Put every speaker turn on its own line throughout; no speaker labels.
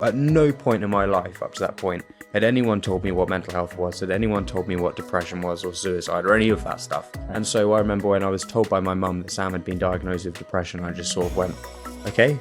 At no point in my life up to that point had anyone told me what mental health was, had anyone told me what depression was or suicide or any of that stuff. And so I remember when I was told by my mum that Sam had been diagnosed with depression, I just sort of went, okay,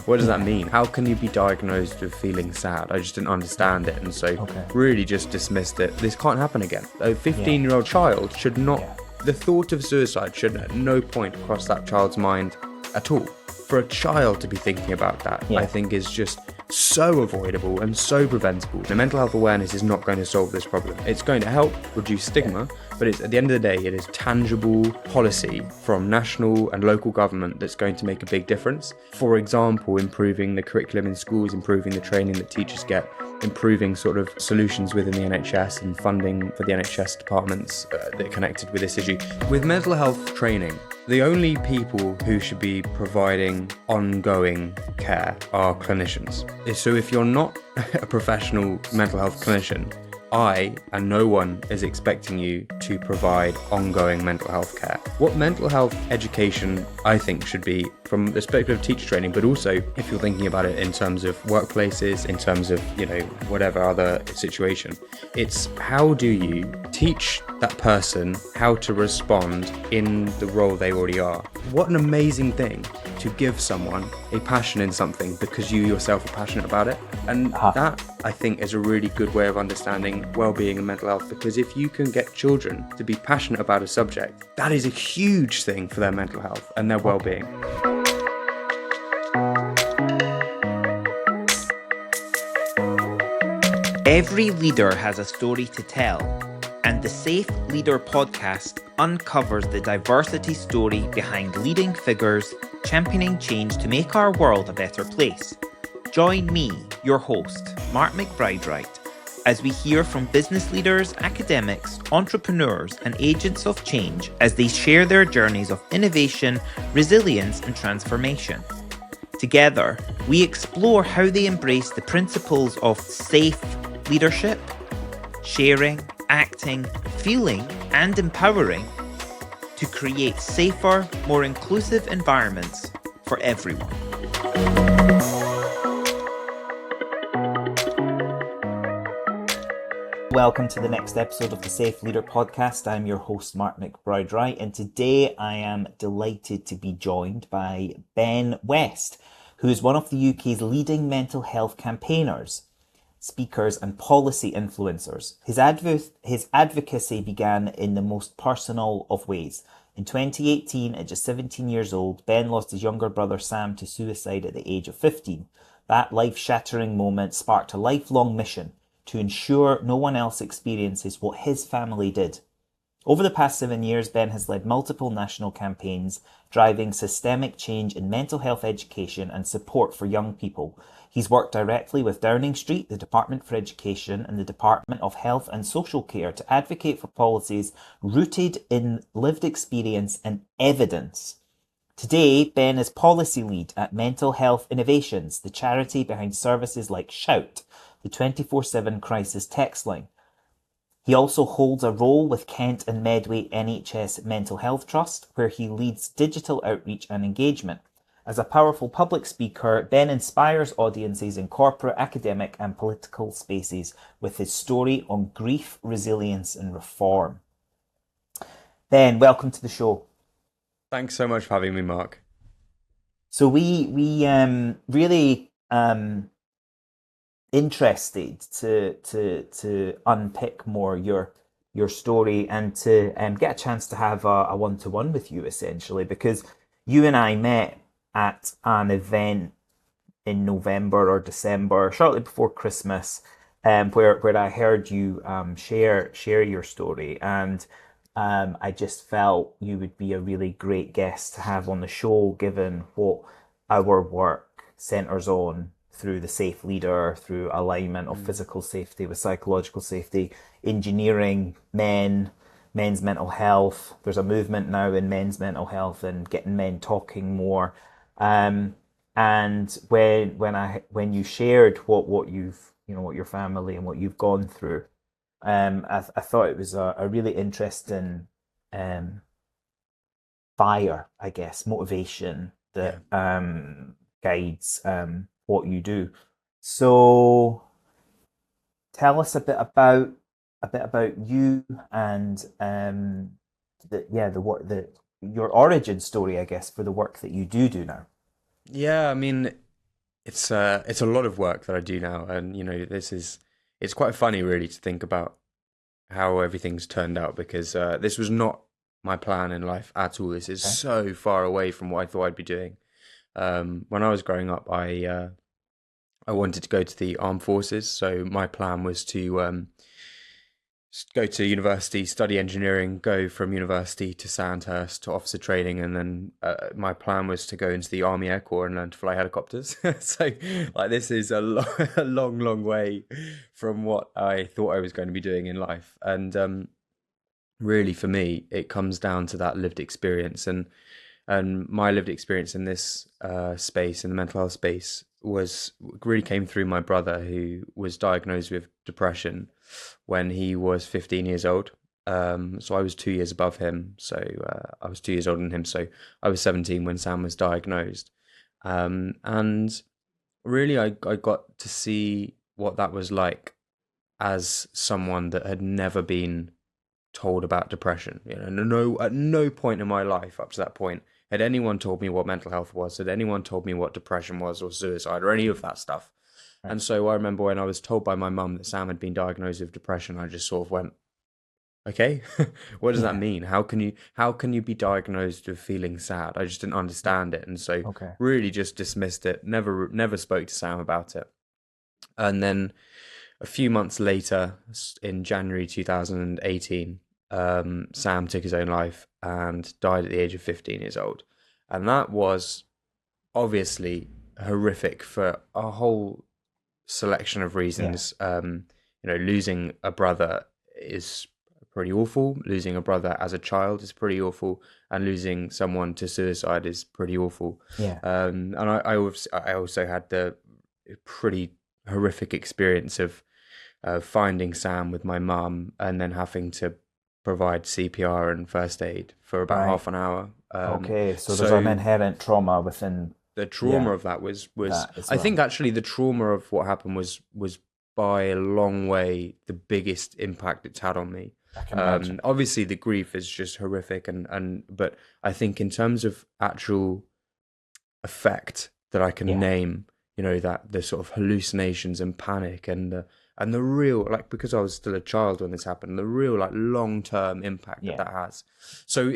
what does that mean? How can you be diagnosed with feeling sad? I just didn't understand it, and so really just dismissed it. This can't happen again. A 15-year-old child should not, the thought of suicide should at no point cross that child's mind at all. For a child to be thinking about that, I think is just so avoidable and so preventable. The mental health awareness is not going to solve this problem. It's going to help reduce stigma, but it's, at the end of the day, it is tangible policy from national and local government that's going to make a big difference. For example, improving the curriculum in schools, improving the training that teachers get, improving sort of solutions within the NHS and funding for the NHS departments that are connected with this issue. With mental health training, the only people who should be providing ongoing care are clinicians. So if you're not a professional mental health clinician, I and no one is expecting you to provide ongoing mental health care. What mental health education I think should be from the perspective of teacher training, but also if you're thinking about it in terms of workplaces, in terms of, whatever other situation, it's how do you teach that person how to respond in the role they already are. What an amazing thing to give someone a passion in something because you yourself are passionate about it. And that, I think, is a really good way of understanding well-being and mental health, because if you can get children to be passionate about a subject, that is a huge thing for their mental health and their well-being.
Every leader has a story to tell, and the Safe Leader podcast uncovers the diversity story behind leading figures championing change to make our world a better place. Join me, your host, Mark McBride-Wright, as we hear from business leaders, academics, entrepreneurs, and agents of change as they share their journeys of innovation, resilience, and transformation. Together, we explore how they embrace the principles of safe leadership, sharing, acting, feeling, and empowering to create safer, more inclusive environments for everyone. Welcome to the next episode of the Safe Leader podcast. I'm your host, Mark McBride-Wright, and today I am delighted to be joined by Ben West, who is one of the UK's leading mental health campaigners, speakers and policy influencers. His advocacy began in the most personal of ways. In 2018, at just 17 years old, Ben lost his younger brother Sam to suicide at the age of 15. That life-shattering moment sparked a lifelong mission to ensure no one else experiences what his family did. Over the past 7 years, Ben has led multiple national campaigns driving systemic change in mental health education and support for young people. He's worked directly with Downing Street, the Department for Education, and the Department of Health and Social Care to advocate for policies rooted in lived experience and evidence. Today, Ben is policy lead at Mental Health Innovations, the charity behind services like Shout, the 24/7 crisis text line. He also holds a role with Kent and Medway NHS Mental Health Trust, where he leads digital outreach and engagement. As a powerful public speaker, Ben inspires audiences in corporate, academic and political spaces with his story on grief, resilience and reform. Ben, welcome to the show.
Thanks so much for having me, Mark.
So we really interested to unpick more your story and to get a chance to have a one-to-one with you, essentially, because you and I met at an event in November or December, shortly before Christmas, where I heard you share your story, and I just felt you would be a really great guest to have on the show, given what our work centres on through the Safe Leader, through alignment of physical safety with psychological safety, engineering men's mental health. There's a movement now in men's mental health and getting men talking more. And when you shared what you've, what your family and what you've gone through, I thought it was a really interesting fire, I guess, motivation that guides what you do. So tell us a bit about you and the work the your origin story, I guess, for the work that you do now.
Yeah, I mean, it's a lot of work that I do now, and it's quite funny really to think about how everything's turned out because this was not my plan in life at all. This is
Okay.
so far away from what I thought I'd be doing. When I was growing up, I wanted to go to the armed forces, so my plan was to go to university, study engineering, go from university to Sandhurst to officer training, and then my plan was to go into the Army Air Corps and learn to fly helicopters. So, like, this is a long, long way from what I thought I was going to be doing in life. And really, for me, it comes down to that lived experience, and my lived experience in this space, in the mental health space, was really came through my brother, who was diagnosed with depression when he was 15 years old. So I was 2 years above him. So I was 2 years older than him. So I was 17 when Sam was diagnosed. And really, I got to see what that was like as someone that had never been told about depression. At no point in my life up to that point had anyone told me what mental health was, had anyone told me what depression was or suicide or any of that stuff.
Right.
And so I remember when I was told by my mum that Sam had been diagnosed with depression, I just sort of went, okay, what does that
Yeah.
mean? How can you be diagnosed with feeling sad? I just didn't understand it, and so
Okay.
really just dismissed it. Never spoke to Sam about it. And then a few months later, in January 2018, Sam took his own life and died at the age of 15 years old. And that was obviously horrific for a whole selection of
Yeah.
reasons. Losing a brother is pretty awful. Losing a brother as a child is pretty awful. And losing someone to suicide is pretty awful.
Yeah.
And I also had the pretty horrific experience of finding Sam with my mum and then having to provide CPR and first aid for about
Right.
half an hour.
Okay. So there's an
So
inherent trauma within,
the trauma
yeah,
of that was
that as
I think
well.
actually the trauma of what happened was by a long way the biggest impact it's had on me.
I can imagine.
Obviously the grief is just horrific, and but I think in terms of actual effect that I can
Yeah.
name, that the sort of hallucinations and panic and the real, like, because I was still a child when this happened, the real, like, long term impact that
Yeah.
that has. So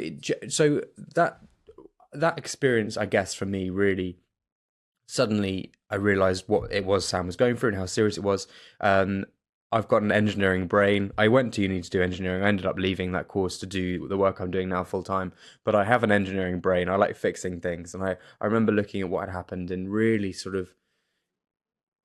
that experience, I guess, for me, really, suddenly I realized what it was Sam was going through and how serious it was. Um, I've got an engineering brain. I went to uni to do engineering. I ended up leaving that course to do the work I'm doing now full time. But I have an engineering brain. I like fixing things. And I remember looking at what had happened and really sort of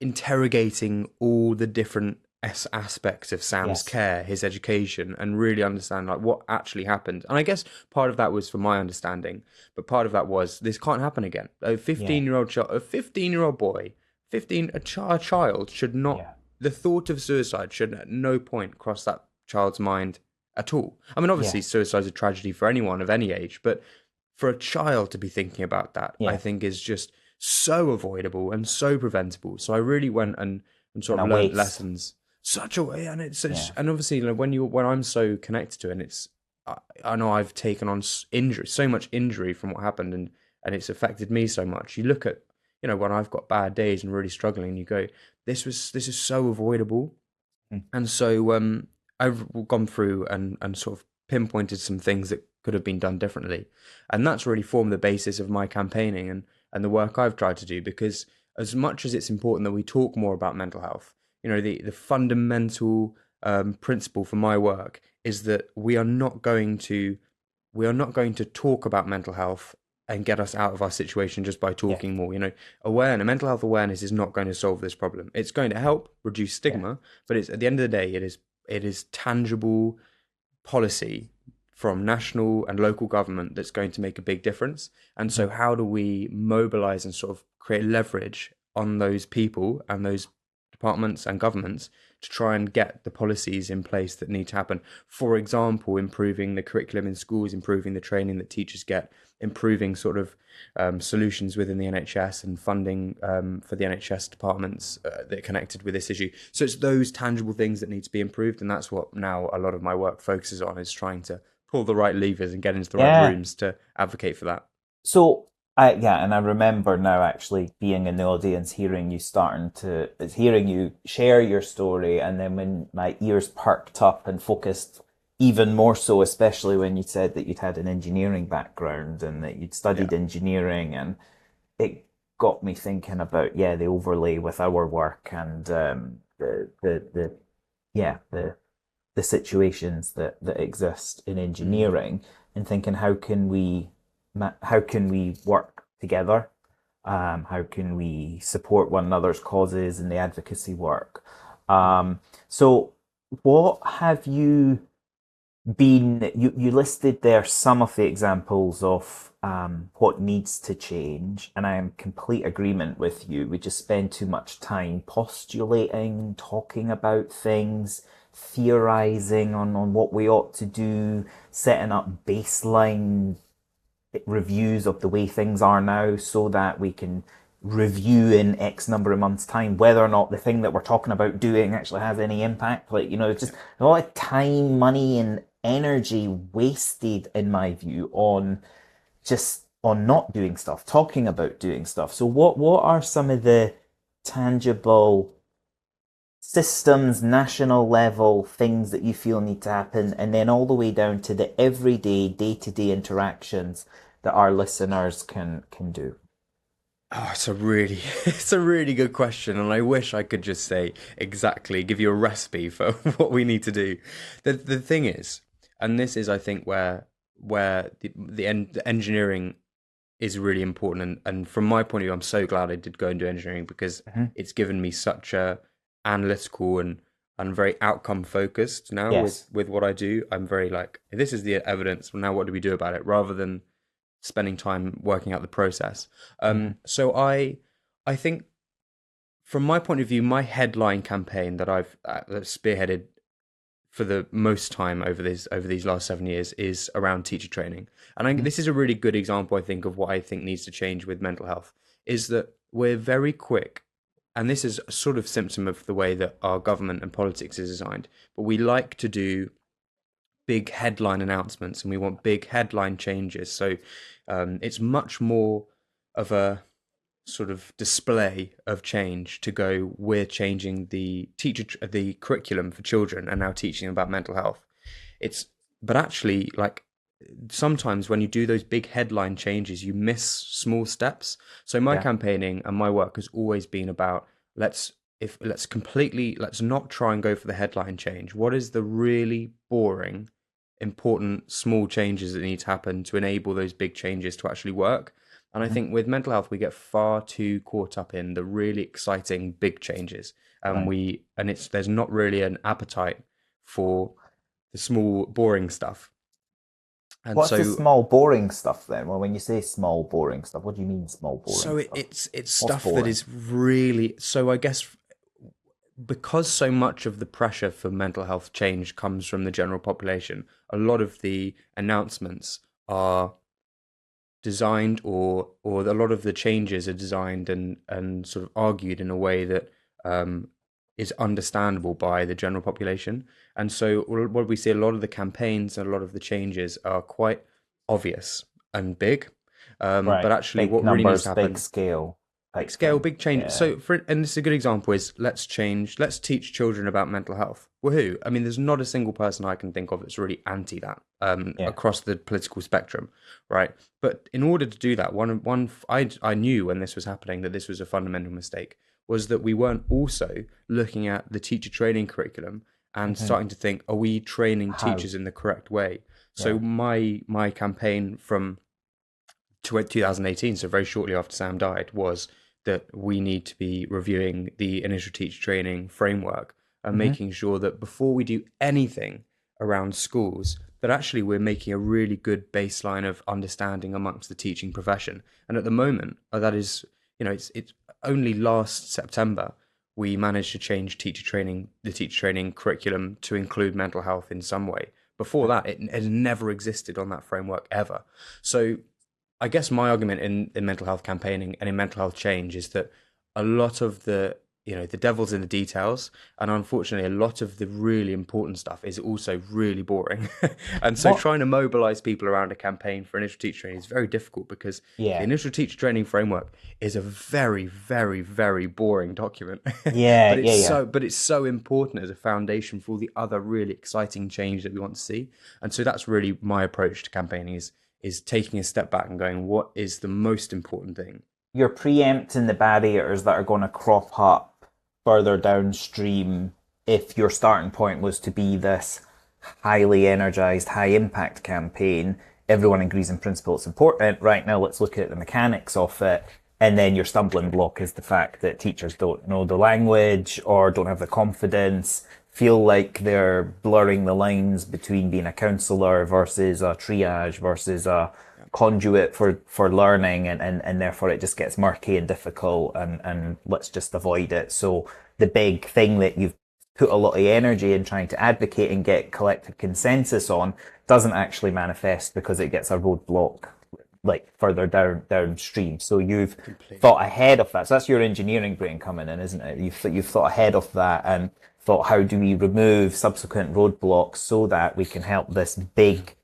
interrogating all the different aspects of Sam's
Yes.
care, his education, and really understand, like, what actually happened. And I guess part of that was for my understanding, but part of that was this can't happen again. A
Yeah.
15-year-old child, a 15-year-old boy, 15 a child should not.
Yeah.
The thought of suicide should at no point cross that child's mind at all. I mean,
Yeah.
obviously, suicide is a tragedy for anyone of any age, but for a child to be thinking about that, I
Yeah.
think is just so avoidable and so preventable. So I really went and
And
sort
a
of learnt
waste.
lessons such a way, and
Yeah.
and obviously, when I'm so connected to it, and I know I've taken on injury, so much injury from what happened, and it's affected me so much. You look at, when I've got bad days and really struggling, and you go, this is so avoidable.
Mm.
And so I've gone through and sort of pinpointed some things that could have been done differently. And that's really formed the basis of my campaigning and the work I've tried to do. Because as much as it's important that we talk more about mental health, the fundamental principle for my work is that we are not going to talk about mental health and get us out of our situation just by
Yeah.
talking more. Awareness, mental health awareness is not going to solve this problem. It's going to help reduce
Yeah.
stigma, but it's at the end of the day, it is tangible policy from national and local government that's going to make a big difference. And
Mhm.
so, how do we mobilize and sort of create leverage on those people and those departments and governments to try and get the policies in place that need to happen. For example, improving the curriculum in schools, improving the training that teachers get, improving sort of solutions within the NHS and funding for the NHS departments that are connected with this issue. So it's those tangible things that need to be improved, and that's what now a lot of my work focuses on, is trying to pull the right levers and get into the right rooms to advocate for that.
So and I remember now actually being in the audience, hearing you share your story, and then when my ears perked up and focused even more so, especially when you said that you'd had an engineering background and that you'd studied engineering, and it got me thinking about the overlay with our work and the situations that exist in engineering, and thinking how can we work together? How can we support one another's causes and the advocacy work? So what have you been, you listed there some of the examples of what needs to change, and I am in complete agreement with you. We just spend too much time postulating, talking about things, theorizing on what we ought to do, setting up baseline reviews of the way things are now so that we can review in X number of months' time whether or not the thing that we're talking about doing actually has any impact. It's just a lot of time, money, and energy wasted, in my view, on not doing stuff, talking about doing stuff. So what are some of the tangible systems, national level things that you feel need to happen, and then all the way down to the everyday, day-to-day interactions that our listeners can do?
Oh, it's a really good question, and I wish I could just say exactly, give you a recipe for what we need to do. The thing is, and this is, I think, where the engineering is really important, and from my point of view, I'm so glad I did go and do engineering, because it's given me such a analytical and very outcome focused now. With what I do. I'm very like, this is the evidence, now what do we do about it, rather than spending time working out the process. So I think, from my point of view, my headline campaign that I've spearheaded for the most time over these last 7 years is around teacher training. And this is a really good example, I think, of what I think needs to change with mental health, is that we're very quick, and this is a sort of symptom of the way that our government and politics is designed, but we like to do big headline announcements and we want big headline changes. So it's much more of a sort of display of change to go, we're changing the curriculum for children and now teaching them about mental health. But actually, like, sometimes when you do those big headline changes, you miss small steps. So my campaigning and my work has always been about, let's not try and go for the headline change. What is the really boring, important, small changes that need to happen to enable those big changes to actually work? And I think with mental health, we get far too caught up in the really exciting big changes, and there's not really an appetite for the small, boring stuff. And
what's the small, boring stuff then? Well, when you say small, boring stuff, what do you mean small, boring stuff?
So it's stuff that is really, so I guess because so much of the pressure for mental health change comes from the general population, a lot of the announcements are designed, or a lot of the changes are designed and sort of argued in a way that is understandable by the general population. And so what we see, a lot of the campaigns and a lot of the changes are quite obvious and big, but actually
big
what
numbers,
really needs to happen,
big scale,
big change. So and this is a good example, is let's teach children about mental health. Woohoo. I mean, there's not a single person I can think of that's really anti that across the political spectrum, right? But in order to do that, I knew when this was happening that this was a fundamental mistake, was that we weren't also looking at the teacher training curriculum and starting to think, are we training teachers in the correct way? So my campaign from 2018, so very shortly after Sam died, was that we need to be reviewing the initial teacher training framework and making sure that before we do anything around schools, that actually we're making a really good baseline of understanding amongst the teaching profession. And at the moment, that is, it's only last September we managed to change the teacher training curriculum to include mental health in some way. Before that, it had never existed on that framework ever. So I guess my argument in mental health campaigning and in mental health change is that a lot of the devil's in the details, and unfortunately a lot of the really important stuff is also really boring. And so
What?
trying to mobilize people around a campaign for initial teacher training is very difficult, because the
Yeah.
initial teacher training framework is a very, very, very boring document.
Yeah,
but
yeah, yeah.
it's so important as a foundation for all the other really exciting change that we want to see. And so that's really my approach to campaigning, is taking a step back and going, what is the most important thing?
You're preempting the barriers that are going to crop up further downstream if your starting point was to be this highly energized, high impact campaign. Everyone agrees in principle it's important. Right now, let's look at the mechanics of it. And then your stumbling block is the fact that teachers don't know the language or don't have the confidence, feel like they're blurring the lines between being a counsellor versus a triage versus a conduit for learning, and therefore it just gets murky and difficult, and let's just avoid it. So the big thing that you've put a lot of energy in trying to advocate and get collective consensus on doesn't actually manifest because it gets a roadblock like further downstream. So you've thought ahead of that. So that's your engineering brain coming in, isn't it? You've thought ahead of that and thought, how do we remove subsequent roadblocks so that we can help this big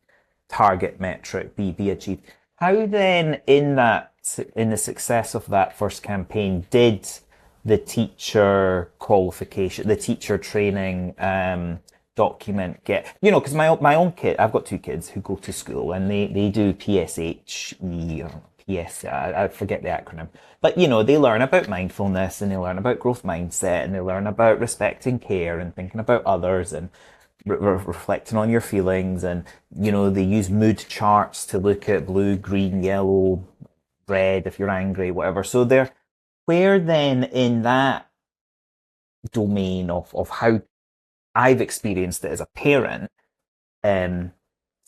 target metric be achieved? How then, in the success of that first campaign, did the teacher qualification, the teacher training document get, because my own kid, I've got two kids who go to school, and they do PSHE or PS, I forget the acronym, but they learn about mindfulness, and they learn about growth mindset, and they learn about respecting care and thinking about others, and reflecting on your feelings, and they use mood charts to look at blue, green, yellow, red if you're angry, whatever. So they're, where then in that domain of how I've experienced it as a parent,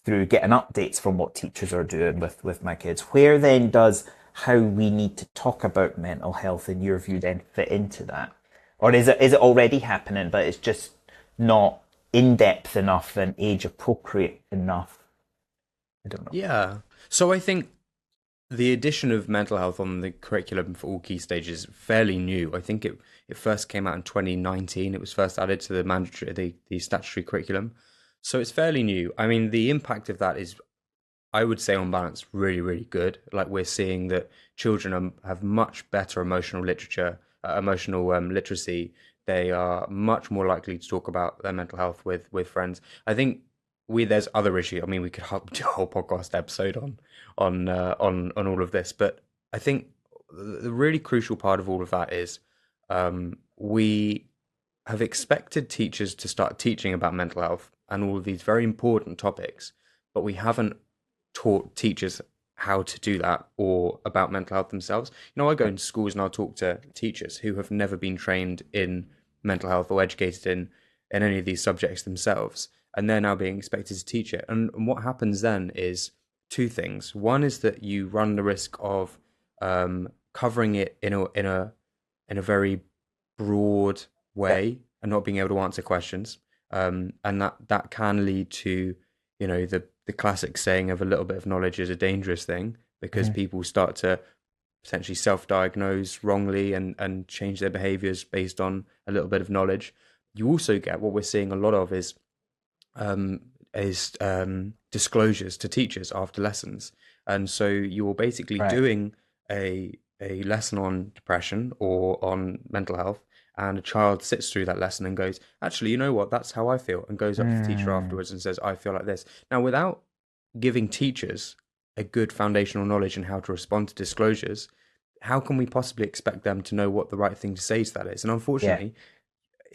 through getting updates from what teachers are doing with my kids, where then does how we need to talk about mental health in your view then fit into that? Or is it already happening, but it's just not in-depth enough and age-appropriate enough? I don't know.
Yeah. So I think the addition of mental health on the curriculum for all key stages is fairly new. I think it first came out in 2019. It was first added to the mandatory, the statutory curriculum. So it's fairly new. I mean, the impact of that is, I would say on balance, really, really good. Like, we're seeing that children have much better emotional literacy. They are much more likely to talk about their mental health with friends. I think there's other issues. I mean, we could do a whole podcast episode on all of this, but I think the really crucial part of all of that is, we have expected teachers to start teaching about mental health and all of these very important topics, but we haven't taught teachers how to do that or about mental health themselves. I go into schools and I'll talk to teachers who have never been trained in mental health or educated in any of these subjects themselves, and they're now being expected to teach it. And what happens then is two things. One is that you run the risk of covering it in a very broad way and not being able to answer questions, and that can lead to the classic saying of a little bit of knowledge is a dangerous thing, because people start to potentially self-diagnose wrongly and change their behaviors based on a little bit of knowledge. You also get, what we're seeing a lot of is disclosures to teachers after lessons. And so you're basically doing a lesson on depression or on mental health, and a child sits through that lesson and goes, actually, you know what, that's how I feel, and goes up to the teacher afterwards and says, I feel like this. Now, without giving teachers a good foundational knowledge in how to respond to disclosures, how can we possibly expect them to know what the right thing to say to that is? And unfortunately,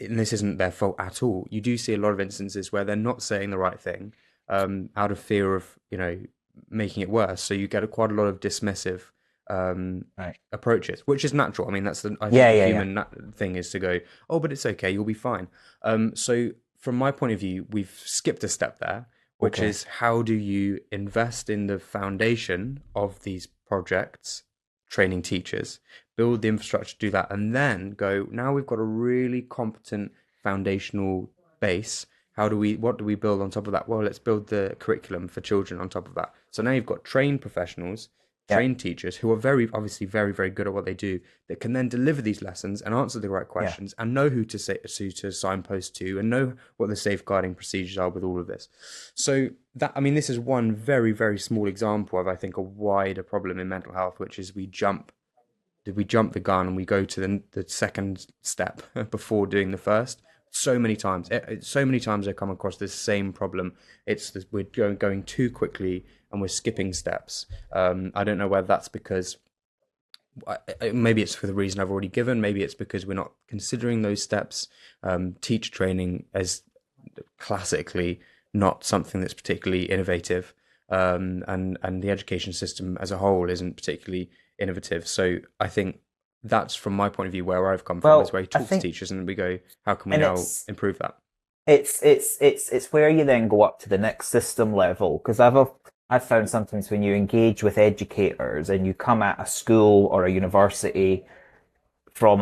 and this isn't their fault at all, you do see a lot of instances where they're not saying the right thing, out of fear of making it worse. So you get quite a lot of dismissive approaches, which is natural. I mean, that's the human thing, is to go, oh, but it's okay, you'll be fine. So from my point of view, we've skipped a step there, which is, how do you invest in the foundation of these projects, training teachers, build the infrastructure to do that, and then go, now we've got a really competent foundational base. What do we build on top of that? Well, let's build the curriculum for children on top of that. So now you've got trained professionals, trained teachers who are obviously very, very good at what they do, that can then deliver these lessons and answer the right questions and know who to to signpost to, and know what the safeguarding procedures are with all of this. So that, I mean, this is one very, very small example of, I think, a wider problem in mental health, which is we jump the gun and we go to the second step before doing the first. So many times I come across this same problem. We're going too quickly and we're skipping steps. I don't know whether that's because maybe it's for the reason I've already given. Maybe it's because we're not considering those steps. Teacher training is classically not something that's particularly innovative, and the education system as a whole isn't particularly innovative. So I think that's, from my point of view, where I've come from, is where you talk to teachers and we go, how can we now improve that?
It's where you then go up to the next system level, because I've found sometimes when you engage with educators and you come at a school or a university from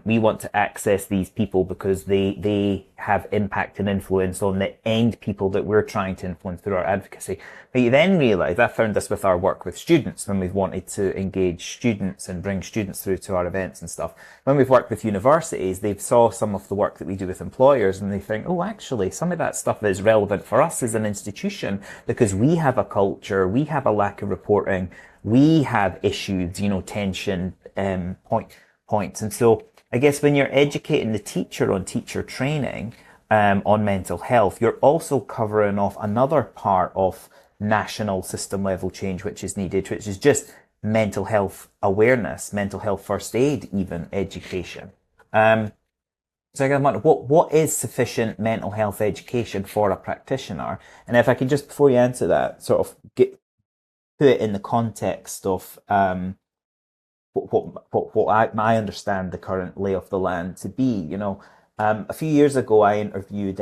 we want to access these people because they have impact and influence on the end people that we're trying to influence through our advocacy. But you then realise, I found this with our work with students, when we've wanted to engage students and bring students through to our events and stuff. When we've worked with universities, they've saw some of the work that we do with employers and they think, oh, actually, some of that stuff is relevant for us as an institution because we have a culture, we have a lack of reporting, we have issues, tension, points. And so I guess when you're educating the teacher on teacher training on mental health, you're also covering off another part of national system level change which is needed, which is just mental health awareness, mental health first aid, even education. So I wonder, what is sufficient mental health education for a practitioner? And if I can just, before you answer that, sort of put it in the context of what I understand the current lay of the land to be. A few years ago I interviewed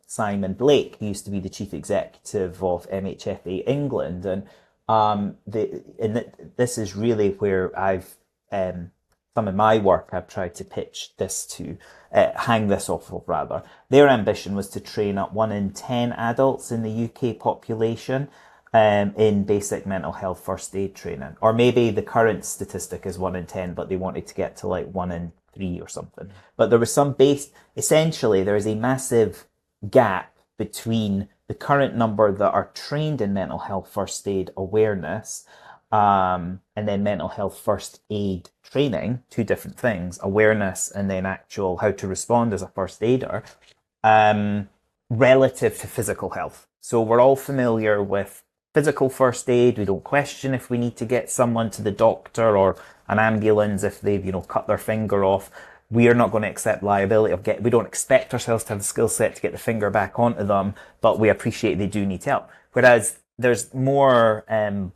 Simon Blake, who used to be the chief executive of MHFA England, and this is really where I've some of my work I've tried to pitch this to, hang this off of rather. Their ambition was to train up 1 in 10 adults in the UK population in basic mental health first aid training. Or maybe the current statistic is 1 in 10, but they wanted to get to like 1 in 3 or something. But there was essentially there is a massive gap between the current number that are trained in mental health first aid awareness, and then mental health first aid training, two different things, awareness and then actual how to respond as a first aider, relative to physical health. So we're all familiar with physical first aid. We don't question if we need to get someone to the doctor or an ambulance if they've, cut their finger off. We are not going to accept liability we don't expect ourselves to have the skill set to get the finger back onto them, but we appreciate they do need help. Whereas there's more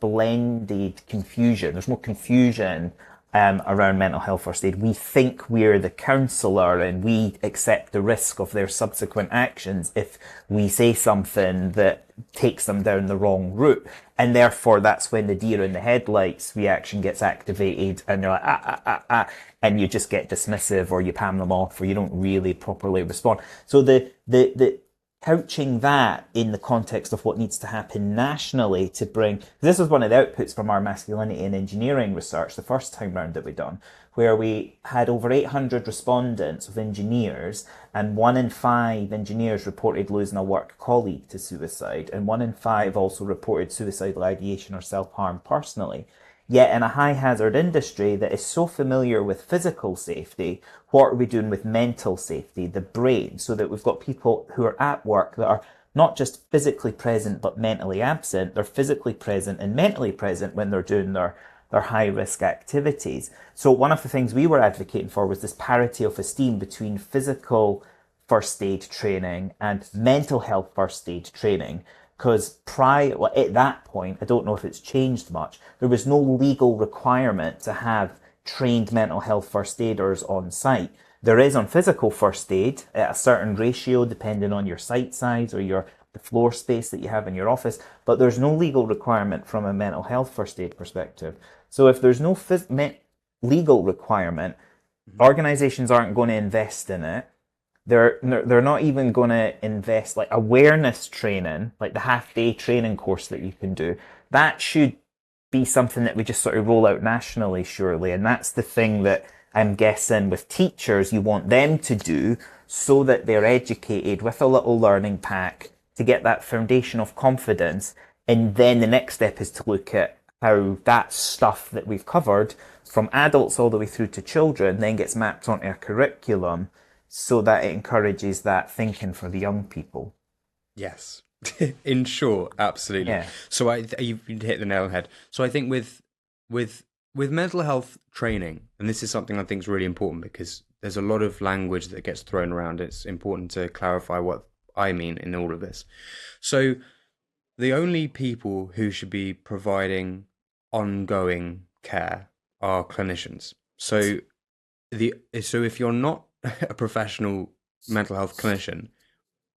blended confusion. There's more confusion around mental health first aid. We think we're the counsellor and we accept the risk of their subsequent actions if we say something that takes them down the wrong route. And therefore, that's when the deer in the headlights reaction gets activated and you're like, and you just get dismissive or you palm them off or you don't really properly respond. So the couching that in the context of what needs to happen nationally to bring, this was one of the outputs from our masculinity and engineering research the first time round that we done, where we had over 800 respondents of engineers, and 1 in 5 engineers reported losing a work colleague to suicide, and 1 in 5 also reported suicidal ideation or self-harm personally. Yet in a high hazard industry that is so familiar with physical safety, what are we doing with mental safety, the brain, so that we've got people who are at work that are not just physically present but mentally absent. They're physically present and mentally present when they're doing their high risk activities. So one of the things we were advocating for was this parity of esteem between physical first aid training and mental health first aid training. Because at that point, I don't know if it's changed much, there was no legal requirement to have trained mental health first aiders on site. There is on physical first aid at a certain ratio depending on your site size or the floor space that you have in your office, but there's no legal requirement from a mental health first aid perspective. So if there's no legal requirement. Organizations aren't going to invest in it. They're not even going to invest like awareness training, like the half-day training course that you can do. That should be something that we just sort of roll out nationally, surely. And that's the thing that I'm guessing with teachers, you want them to do so that they're educated with a little learning pack to get that foundation of confidence. And then the next step is to look at how that stuff that we've covered from adults all the way through to children then gets mapped onto a curriculum so that it encourages that thinking for the young people.
Yes. In short, absolutely.
Yeah.
So you hit the nail on the head. So I think with mental health training, and this is something I think is really important because there's a lot of language that gets thrown around. It's important to clarify what I mean in all of this. So the only people who should be providing ongoing care are clinicians. So if you're not a professional mental health clinician,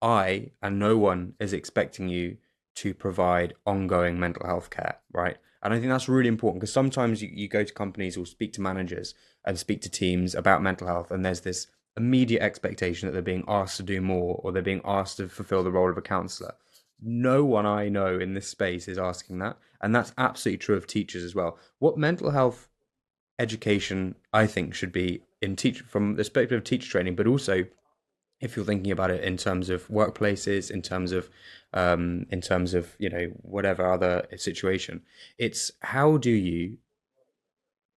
I and no one is expecting you to provide ongoing mental health care, right? And I think that's really important because sometimes you go to companies or speak to managers and speak to teams about mental health, and there's this immediate expectation that they're being asked to do more or they're being asked to fulfill the role of a counselor. No one I know in this space is asking that. And that's absolutely true of teachers as well. What mental health education, I think, should be from the perspective of teacher training, but also if you're thinking about it in terms of workplaces, in terms of whatever other situation, it's how do you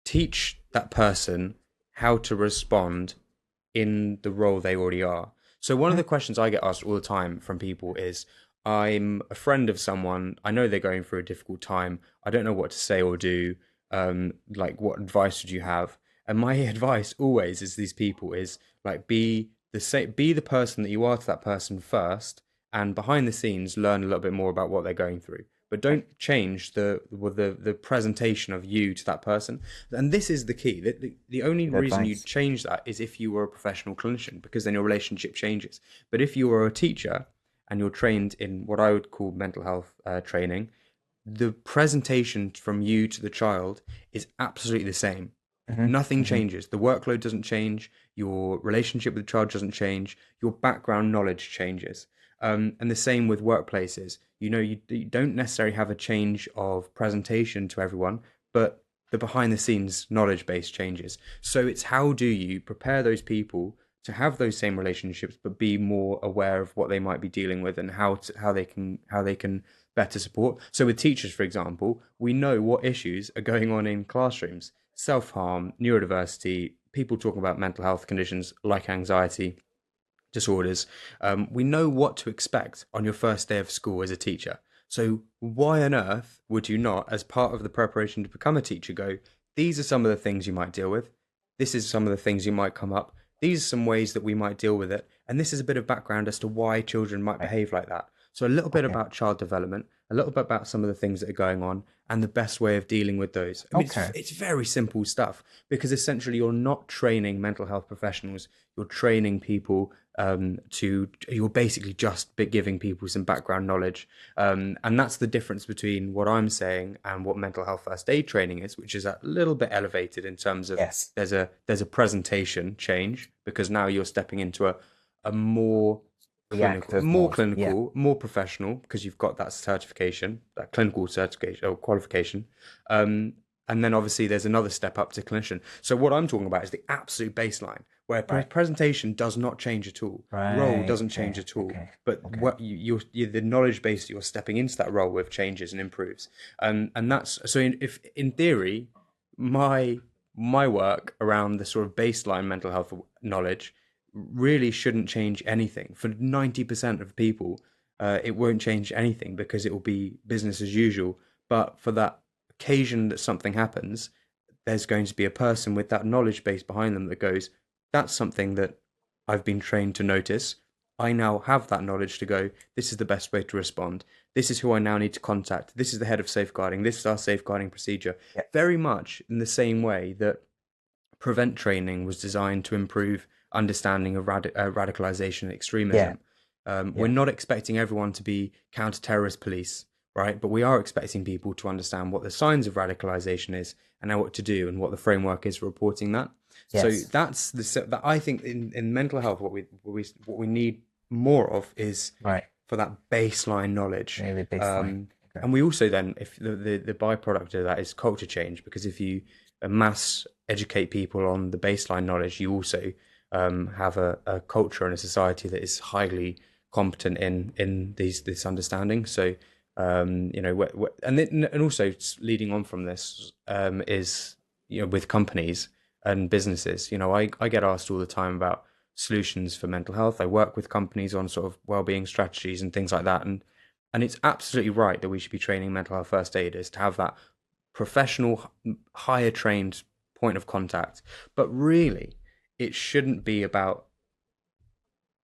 teach that person how to respond in the role they already are. So one of the questions I get asked all the time from people is, I'm a friend of someone, I know they're going through a difficult time, I don't know what to say or do, like what advice would you have? And my advice always is these people is like be the person that you are to that person first, and behind the scenes learn a little bit more about what they're going through. But don't change the presentation of you to that person. And this is the key. The only reason you change that is if you were a professional clinician, because then your relationship changes. But if you were a teacher and you're trained in what I would call mental health training, the presentation from you to the child is absolutely the same. Nothing changes. The workload doesn't change. Your relationship with the child doesn't change. Your background knowledge changes. And the same with workplaces. You don't necessarily have a change of presentation to everyone, but the behind the scenes knowledge base changes. So it's how do you prepare those people to have those same relationships, but be more aware of what they might be dealing with and how they can better support. So with teachers, for example, we know what issues are going on in classrooms: self-harm, neurodiversity, people talking about mental health conditions like anxiety disorders. We know what to expect on your first day of school as a teacher. So why on earth would you not, as part of the preparation to become a teacher, go, these are some of the things you might deal with. This is some of the things you might come up. These are some ways that we might deal with it. And this is a bit of background as to why children might behave like that. So a little bit about child development, a little bit about some of the things that are going on and the best way of dealing with those. I mean, it's very simple stuff because essentially you're not training mental health professionals. You're training people you're basically just giving people some background knowledge. And that's the difference between what I'm saying and what mental health first aid training is, which is a little bit elevated in terms of there's a presentation change because now you're stepping into a more clinical, more professional, because you've got that certification, that clinical certification or qualification. And then obviously there's another step up to clinician. So what I'm talking about is the absolute baseline, where presentation does not change at all. Role doesn't change at all. But what the knowledge base that you're stepping into that role with changes and improves. And that's so if in theory, my work around the sort of baseline mental health knowledge really shouldn't change anything. For 90% of people, it won't change anything because it will be business as usual. But for that occasion that something happens, there's going to be a person with that knowledge base behind them that goes, that's something that I've been trained to notice. I now have that knowledge to go, this is the best way to respond. This is who I now need to contact. This is the head of safeguarding. This is our safeguarding procedure. Very much in the same way that prevent training was designed to improve understanding of radicalization and extremism. We're not expecting everyone to be counter-terrorist police, right? But we are expecting people to understand what the signs of radicalization is and know what to do and what the framework is for reporting that. So
Yes.
that's that I think in mental health, what we need more of is
Right.
for that baseline knowledge.
Maybe baseline. Okay.
And we also then, if the byproduct of that is culture change, because if you mass educate people on the baseline knowledge, you also have a culture and a society that is highly competent in this understanding. So and also leading on from this is with companies and businesses. I get asked all the time about solutions for mental health. I work with companies on sort of well-being strategies and things like that, and it's absolutely right that we should be training mental health first aiders to have that professional, higher trained point of contact. But really, it shouldn't be about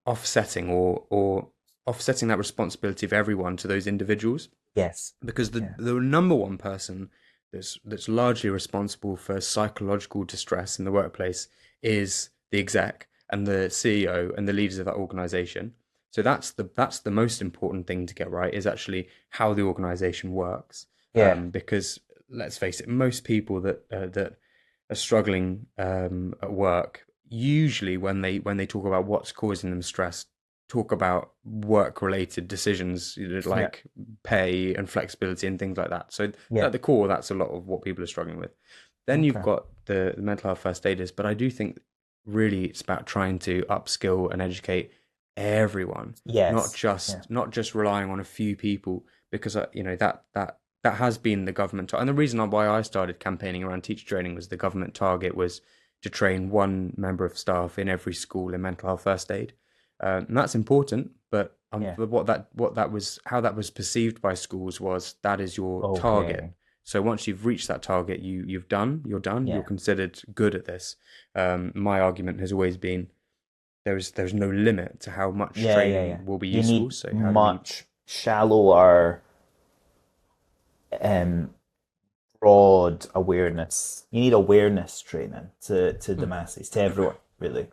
offsetting or offsetting that responsibility of everyone to those individuals,
Yes.
because the
Yeah.
the number one person that's largely responsible for psychological distress in the workplace is the exec and the CEO and the leaders of that organization. So that's the most important thing to get right, is actually how the organization works.
Yeah.
Because let's face it, most people that are struggling at work, usually when they talk about what's causing them stress, talk about work related decisions,
Yeah.
like pay and flexibility and things like that. So
Yeah.
at the core, that's a lot of what people are struggling with. Then you've
Okay.
got the mental health first aiders, but I do think really it's about trying to upskill and educate everyone, not
Yes. Yeah.
just not just relying on a few people, because that has been the government. And the reason why I started campaigning around teacher training was the government target was to train one member of staff in every school in mental health first aid. And that's important, but
Yeah.
what that was, how that was perceived by schools was that is your target.
Okay.
So once you've reached that target, you're done. You're
Yeah.
considered good at this. My argument has always been there's no limit to how much
Yeah. Yeah. Yeah.
training will be
You
useful.
need
So how do we?
much shallower, um, broad awareness. You need awareness training to the masses, to everyone, really.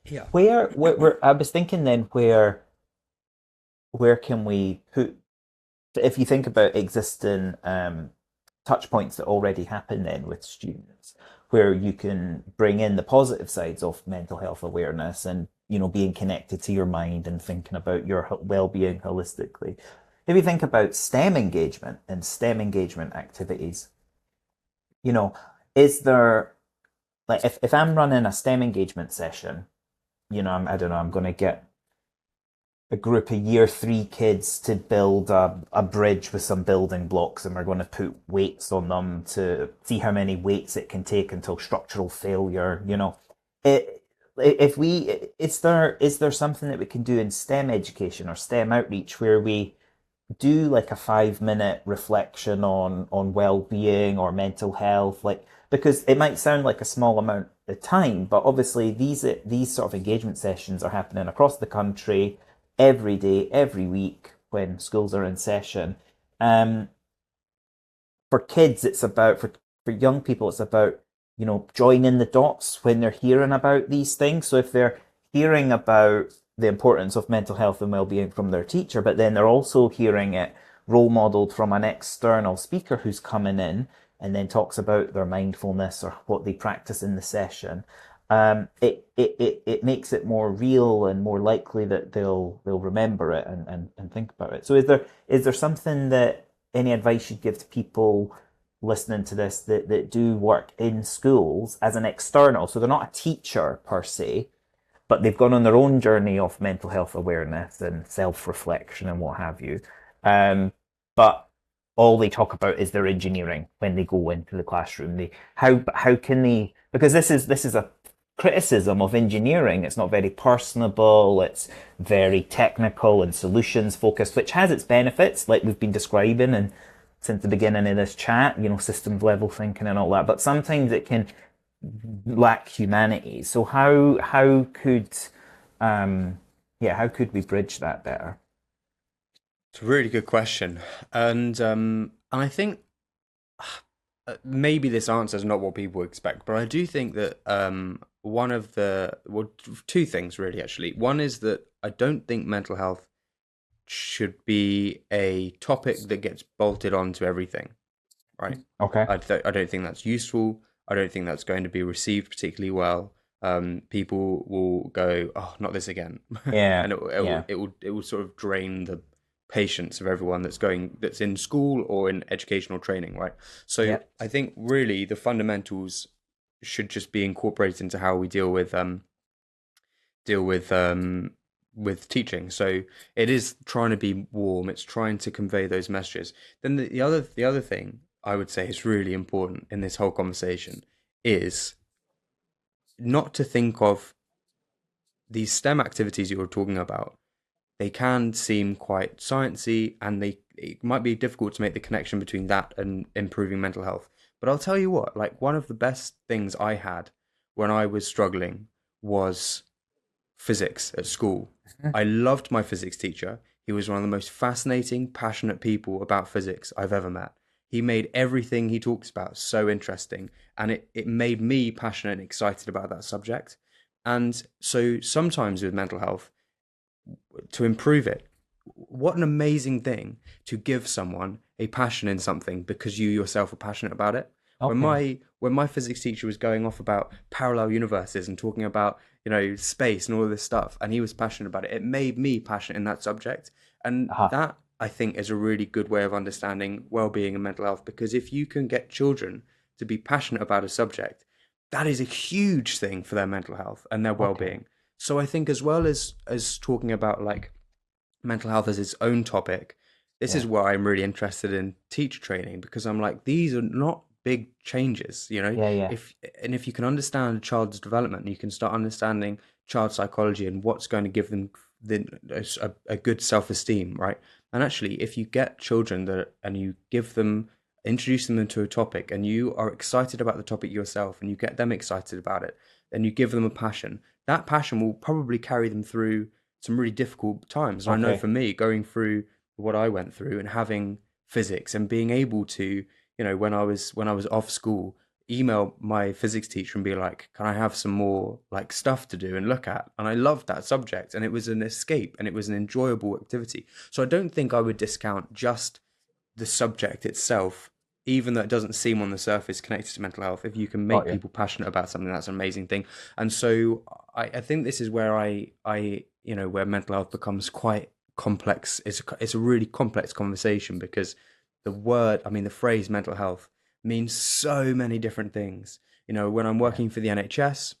Yeah.
Where I was thinking then, where can we put, if you think about existing touch points that already happen then with students, where you can bring in the positive sides of mental health awareness and being connected to your mind and thinking about your well-being holistically. If you think about STEM engagement and STEM engagement activities, you know, is there, like, if I'm running a STEM engagement session, I don't know, I'm going to get a group of year 3 kids to build a bridge with some building blocks, and we're going to put weights on them to see how many weights it can take until structural failure. It, if we is there something that we can do in STEM education or STEM outreach where we do like a 5-minute reflection on well-being or mental health, like, because it might sound like a small amount of time, but obviously these sort of engagement sessions are happening across the country every day, every week when schools are in session. Um, for kids, it's about, for young people, it's about joining the dots when they're hearing about these things. So if they're hearing about the importance of mental health and well-being from their teacher, but then they're also hearing it role modeled from an external speaker who's coming in and then talks about their mindfulness or what they practice in the session, it makes it more real and more likely that they'll remember it and think about it. So is there something, that any advice you'd give to people listening to this that do work in schools as an external? So they're not a teacher per se, but they've gone on their own journey of mental health awareness and self-reflection and what have you. But all they talk about is their engineering when they go into the classroom. How can they, because this is a criticism of engineering. It's not very personable. It's very technical and solutions focused, which has its benefits, like we've been describing and since the beginning of this chat, systems level thinking and all that. But sometimes it can lack humanity. So how could how could we bridge that better?
It's a really good question, and I think maybe this answer is not what people expect, but I do think that one of the, well, two things really actually. One is that I don't think mental health should be a topic that gets bolted onto everything, right?
Okay.
I don't think that's useful. I don't think that's going to be received particularly well. People will go, "Oh, not this again,"
Yeah.
and
Yeah.
it will sort of drain the patience of everyone that's in school or in educational training, right? So
Yeah.
I think really the fundamentals should just be incorporated into how we deal with teaching. So it is trying to be warm. It's trying to convey those messages. Then the other thing I would say is really important in this whole conversation is not to think of these STEM activities you were talking about. They can seem quite sciencey, and it might be difficult to make the connection between that and improving mental health. But I'll tell you what, like one of the best things I had when I was struggling was physics at school. I loved my physics teacher. He was one of the most fascinating, passionate people about physics I've ever met. He made everything he talks about so interesting, and it made me passionate and excited about that subject. And so sometimes with mental health, to improve it, what an amazing thing to give someone a passion in something because you yourself are passionate about it.
Okay.
When my physics teacher was going off about parallel universes and talking about, space and all of this stuff, and he was passionate about it, it made me passionate in that subject. And
Uh-huh.
that, I think, is a really good way of understanding well-being and mental health, because if you can get children to be passionate about a subject, that is a huge thing for their mental health and their
Okay.
well-being. So I think, as well as talking about like mental health as its own topic, this is
Yeah.
where I'm really interested in teacher training, because I'm like, these are not big changes,
Yeah. Yeah.
if you can understand a child's development, you can start understanding child psychology and what's going to give them a good self-esteem, right? And actually, if you get children that and you introduce them into a topic, and you are excited about the topic yourself, and you get them excited about it, and you give them a passion, that passion will probably carry them through some really difficult times. And I know
Okay.
for me, going through what I went through and having physics and being able to, when I was off school, email my physics teacher and be like, "Can I have some more like stuff to do and look at?" And I loved that subject, and it was an escape, and it was an enjoyable activity. So I don't think I would discount just the subject itself, even though it doesn't seem on the surface connected to mental health. If you can
Got
make
you.
people passionate about something, that's an amazing thing. And so I think this is where where mental health becomes quite complex. It's a really complex conversation, because the phrase mental health means so many different things. When I'm
Yeah.
working for the NHS,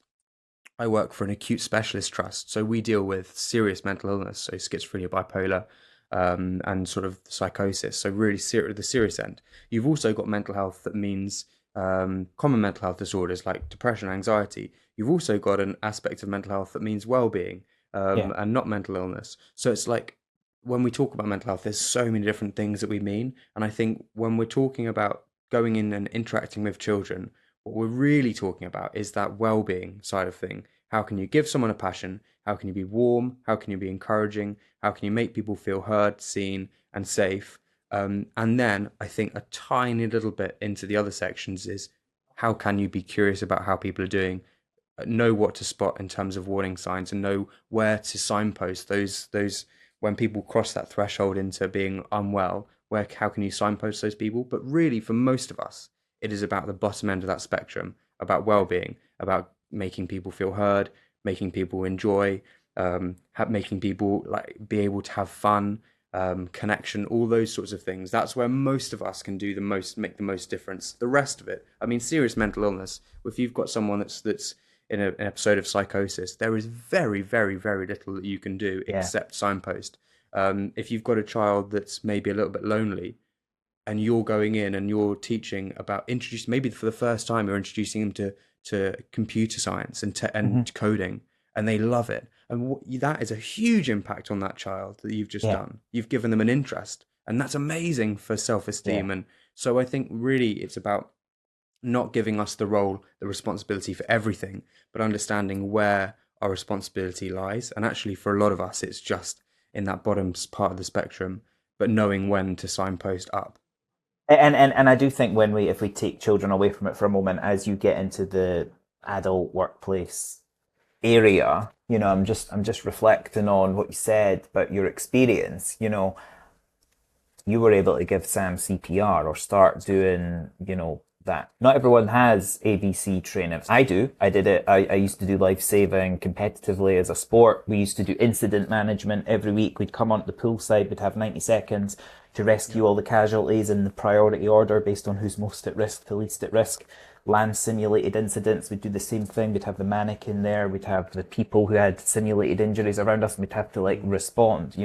I work for an acute specialist trust, so we deal with serious mental illness, so schizophrenia, bipolar, and sort of psychosis. So really, the serious end. You've also got mental health that means common mental health disorders like depression, anxiety. You've also got an aspect of mental health that means well-being,
Yeah.
and not mental illness. So it's like, when we talk about mental health, there's so many different things that we mean, and I think when we're talking about going in and interacting with children, what we're really talking about is that well-being side of thing. How can you give someone a passion? How can you be warm? How can you be encouraging? How can you make people feel heard, seen, and safe? And then I think a tiny little bit into the other sections is, how can you be curious about how people are doing, know what to spot in terms of warning signs, and know where to signpost those when people cross that threshold into being unwell. How can you signpost those people? But really, for most of us, it is about the bottom end of that spectrum, about
Yeah.
well-being, about making people feel heard, making people enjoy, making people like be able to have fun, connection, all those sorts of things. That's where most of us can make the most difference. The rest of it, I mean, serious mental illness. If you've got someone that's in an episode of psychosis, there is very, very, very little that you can do
Yeah.
except signpost. If you've got a child that's maybe a little bit lonely, and you're going in and you're teaching about introducing, maybe for the first time you're introducing them to computer science
Hmm.
and coding, and they love it, and that is a huge impact on that child that you've just
Yeah.
done. You've given them an interest, and that's amazing for
Yeah.
self-esteem. And so I think really it's about not giving us the responsibility for everything, but understanding where our responsibility lies. And actually, for a lot of us, it's just in that bottom part of the spectrum, but knowing when to signpost up.
And I do think if we take children away from it for a moment, as you get into the adult workplace area, I'm just reflecting on what you said about your experience. You were able to give Sam CPR or start doing, that. Not everyone has ABC training. I do. I did it. I used to do life saving competitively as a sport. We used to do incident management every week. We'd come onto the poolside, we'd have 90 seconds to rescue all the casualties in the priority order based on who's most at risk to least at risk. Land simulated incidents, we'd do the same thing. We'd have the mannequin there, we'd have the people who had simulated injuries around us, and we'd have to like respond,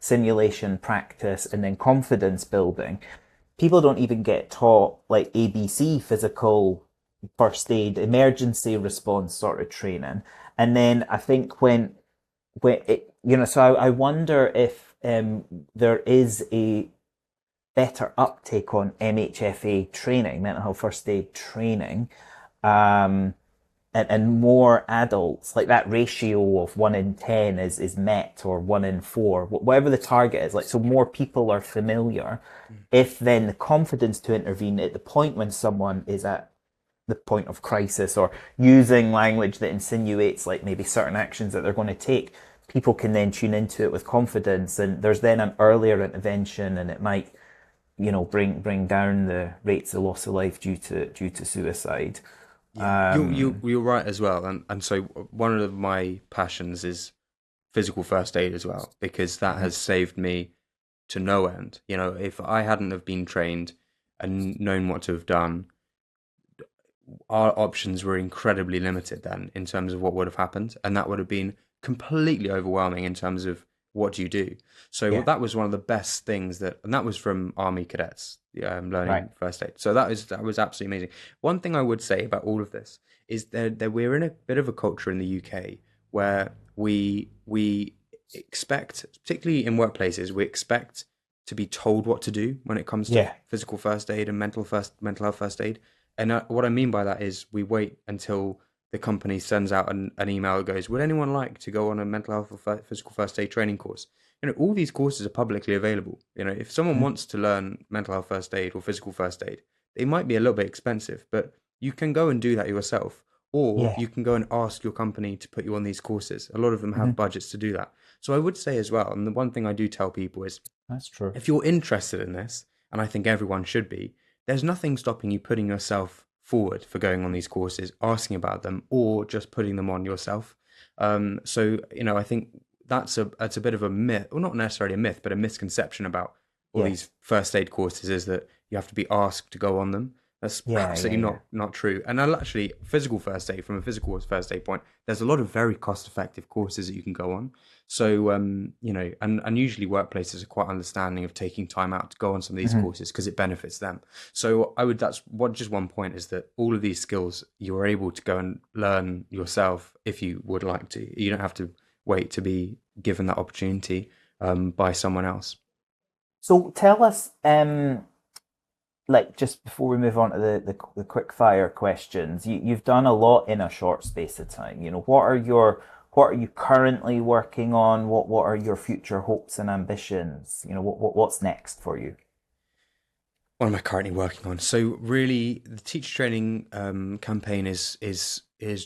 simulation practice and then confidence building. People don't even get taught like ABC, physical first aid, emergency response sort of training. And then I think when it, so I wonder if there is a better uptake on MHFA training, mental health first aid training, um, and more adults, like that ratio of 1 in 10 is met, or 1 in 4, whatever the target is, like, so more people are familiar. If then the confidence to intervene at the point when someone is at the point of crisis, or using language that insinuates like maybe certain actions that they're going to take, people can then tune into it with confidence, and there's then an earlier intervention, and it might bring down the rates of loss of life due to suicide.
Yeah, you're right as well, and so one of my passions is physical first aid as well, because that has saved me to no end. If I hadn't have been trained and known what to have done, our options were incredibly limited then in terms of what would have happened, and that would have been completely overwhelming in terms of what do you do. So
Yeah,
that was one of the best things and that was from Army cadets,
right.
learning first aid. So that was absolutely amazing. One thing I would say about all of this is that we're in a bit of a culture in the UK where we expect, particularly in workplaces, we expect to be told what to do when it comes to
Yeah,
physical first aid and mental health first aid. And what I mean by that is we wait until the company sends out an email that goes, would anyone like to go on a mental health or physical first aid training course? All these courses are publicly available. If someone
mhm,
wants to learn mental health first aid or physical first aid, they might be a little bit expensive, but you can go and do that yourself. Or
yeah,
you can go and ask your company to put you on these courses. A lot of them
mhm,
have budgets to do that. So I would say as well, and the one thing I do tell people is,
that's true.
if you're interested in this, and I think everyone should be, there's nothing stopping you putting yourself forward for going on these courses, asking about them, or just putting them on yourself. So I think that's a bit of a myth, or not necessarily a myth, but a misconception about all
Yeah,
these first aid courses, is that you have to be asked to go on them. That's
yeah, yeah,
absolutely
yeah.
not true. And I'll actually, physical first aid, from a physical first aid point, there's a lot of very cost effective courses that you can go on. So, and usually workplaces are quite understanding of taking time out to go on some of these
Mhm.
courses because it benefits them. So that's what, just one point is that all of these skills you're able to go and learn yourself if you would like to. You don't have to wait to be given that opportunity by someone else.
So tell us, like, just before we move on to the quick fire questions, you've done a lot in a short space of time. What are you currently working on? What are your future hopes and ambitions? What's next for you?
What am I currently working on? So really, the teacher training campaign is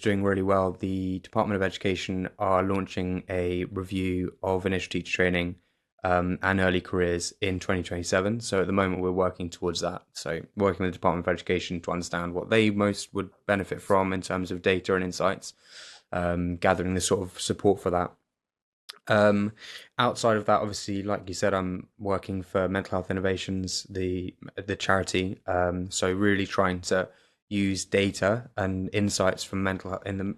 doing really well. The Department of Education are launching a review of initial teacher training and early careers in 2027. So at the moment, we're working towards that. So working with the Department of Education to understand what they most would benefit from in terms of data and insights, gathering the sort of support for that. Um, Outside of that, obviously, like you said, I'm working for Mental Health Innovations, the charity. So really trying to use data and insights from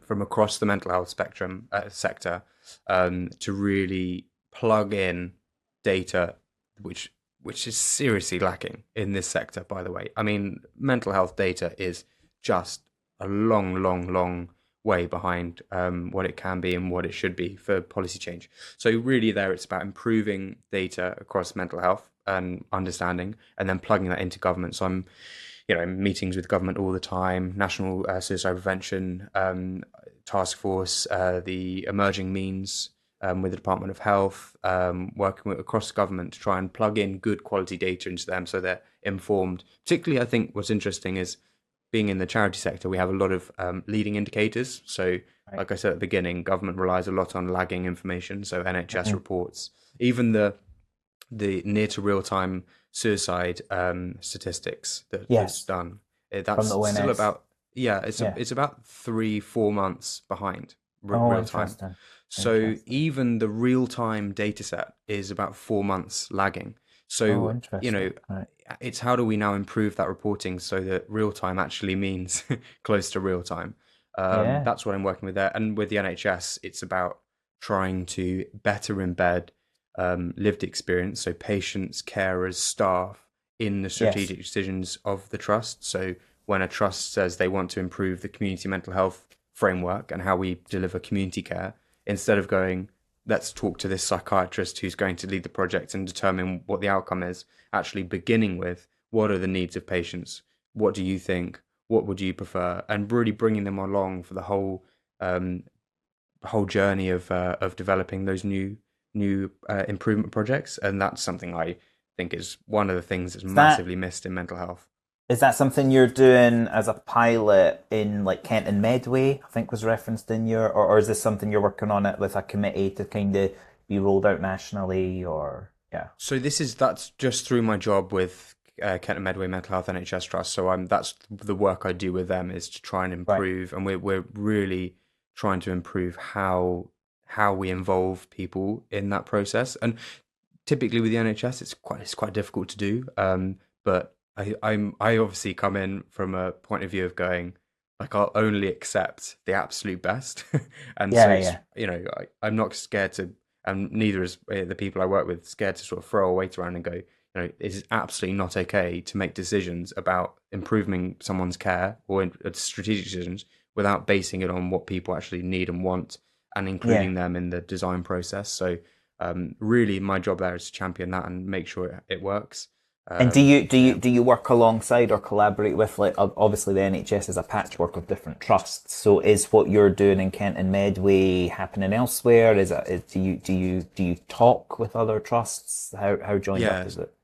from across the mental health spectrum sector, to really plug in data, which is seriously lacking in this sector. By the way, I mean, mental health data is just a long, long, long way behind what it can be and what it should be for policy change. So really, there it's about improving data across mental health and understanding, and then plugging that into government. So I'm, in meetings with government all the time, National Suicide Prevention Task Force, the emerging means. With the Department of Health, working across government to try and plug in good quality data into them so they're informed. Particularly, I think what's interesting is, being in the charity sector, we have a lot of leading indicators. So
Right.
Like I said at the beginning, government relies a lot on lagging information, so NHS
Mhm.
reports, even the near to real time suicide statistics that's
Yes,
done.
from the
That's still
ONS.
about, yeah,
Yeah.
it's about 3 4 months behind
Oh,
real time.
interesting.
So
Interesting.
even the real time data set is about 4 months lagging.
Oh,
So,
interesting. Right.
it's how do we now improve that reporting so that real time actually means close to real time.
Yeah.
That's what I'm working with there. And with the NHS, it's about trying to better embed lived experience, so patients, carers, staff, in the
Yes.
strategic decisions of the trust. So when a trust says they want to improve the community mental health framework and how we deliver community care, instead of going, let's talk to this psychiatrist who's going to lead the project and determine what the outcome is, actually beginning with what are the needs of patients? What do you think? What would you prefer? And really bringing them along for the um, whole journey of developing those new improvement projects. And that's something I think is one of the things that's
Is that
massively missed in mental health.
is that something you're doing as a pilot in like Kent and Medway, I think was referenced in your, or is this something you're working on it with a committee to kind of be rolled out nationally or yeah.
So that's just through my job with Kent and Medway Mental Health NHS Trust. So that's the work I do with them, is to try and
Right.
improve, and we're really trying to improve how we involve people in that process. And typically with the NHS, it's quite difficult to do. But I obviously come in from a point of view of going, like, I'll only accept the absolute best, and so
Yeah,
it's,
yeah.
I'm not scared to, and neither is the people I work with, scared to sort of throw a weight around and go, it is absolutely not okay to make decisions about improving someone's care or strategic decisions without basing it on what people actually need and want, and
Yeah.
including them in the design process. So really, my job there is to champion that and make sure it works.
And do you do
So
you
yeah,
do you work alongside or collaborate with like obviously the NHS is a patchwork of different trusts. So is what you're doing in Kent and Medway happening elsewhere? Do you talk with other trusts? How joined up
yeah,
is it?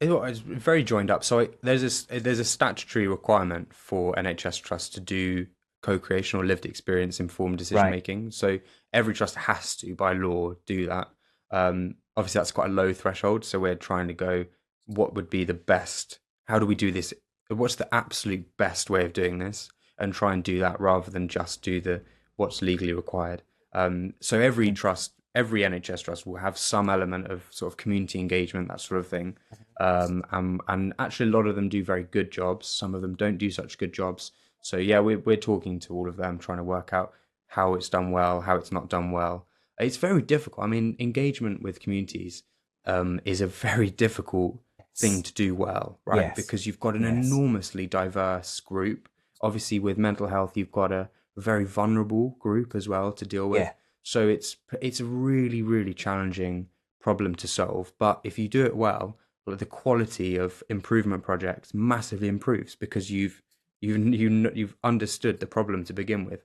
it's very joined up. So there's a statutory requirement for NHS trusts to do co-creation or lived experience informed decision
Right.
making. So every trust has to, by law, do that. Obviously, that's quite a low threshold. So we're trying to go, what would be the best? How do we do this? What's the absolute best way of doing this? And try and do that rather than just do the what's legally required. So every NHS trust will have some element of sort of community engagement, that sort of thing. And actually, a lot of them do very good jobs. Some of them don't do such good jobs. So yeah, we're talking to all of them, trying to work out how it's done well, how it's not done well. It's very difficult. I mean, engagement with communities is a very difficult thing
Yes.
to do well, right?
Yes.
Because you've got an
Yes.
enormously diverse group. Obviously, with mental health, you've got a very vulnerable group as well to deal with.
Yeah.
So it's a really challenging problem to solve. But if you do it well, the quality of improvement projects massively improves because you've understood the problem to begin with.